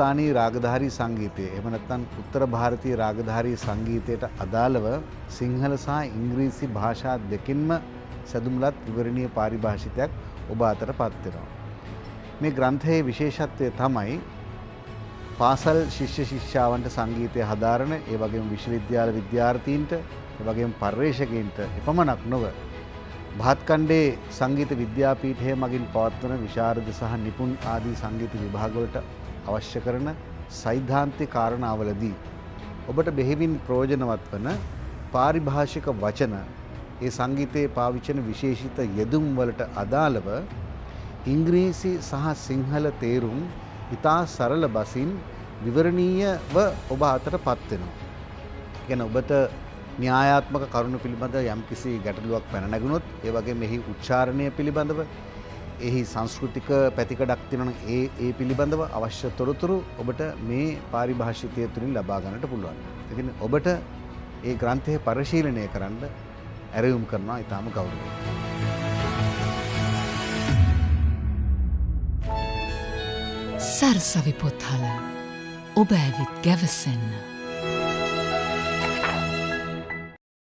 හින්දුස්ථානී රාගධාරී සංගීතය එහෙම නැත්නම් උත්තර භාරතීය රාගධාරී සංගීතයට අදාළව සිංහල සහ ඉංග්‍රීසි භාෂා දෙකින්ම සැදුම්ලත් විවරණීය පාරිභාෂිතයක් ඔබ අතට පත් වෙනවා. මේ ග්‍රන්ථයේ විශේෂත්වය තමයි පාසල් ශිෂ්‍ය ශිෂ්‍යාවන්ට සංගීතය හදාරන ඒ වගේම විශ්වවිද්‍යාල විද්‍යාර්ථීන්ට ඒ වගේම පර්යේෂකයන්ට එපමණක් නොව භාත්කණ්ඩේ සංගීත විද්‍යාපීඨය මගින් පවත්වන විශාරද සහ නිපුන් ආදී සංගීත විභාගවලට අවශ්‍ය කරන සෛද්ධාන්තික කාරණාවලදී ඔබට බෙහෙවින් ප්‍රයෝජනවත් වන පාරිභාෂික වචන ඒ සංගීතයේ පාවිච්චි කරන විශේෂිත යෙදුම් වලට අදාළව ඉංග්‍රීසි සහ සිංහල තේරුම් ඉතා සරල බසින් විවරණීයව ඔබ අතට පත් වෙනවා. කියන්නේ ඔබට න්‍යායාත්මක කරුණු පිළිබඳ යම්කිසි ගැටලුවක් පැන නැගුණොත් ඒ වගේම මෙහි උච්චාරණය පිළිබඳව එහි සංස්කෘතික පැතිකඩක් තියෙනවා ඒ පිළිබඳව අවශ්‍ය තොරතුරු ඔබට මේ පාරිභාෂිතය තුලින් ලබා ගන්නට පුළුවන්. ඉතින් ඔබට ඒ ග්‍රන්ථය පරිශීලනය කරන්න ඇරයුම් කරනවා ඊටාම ගෞරවයෙන්. සරසවි පොත්හල ඔබ ඇවිත් ගැවසෙන්න.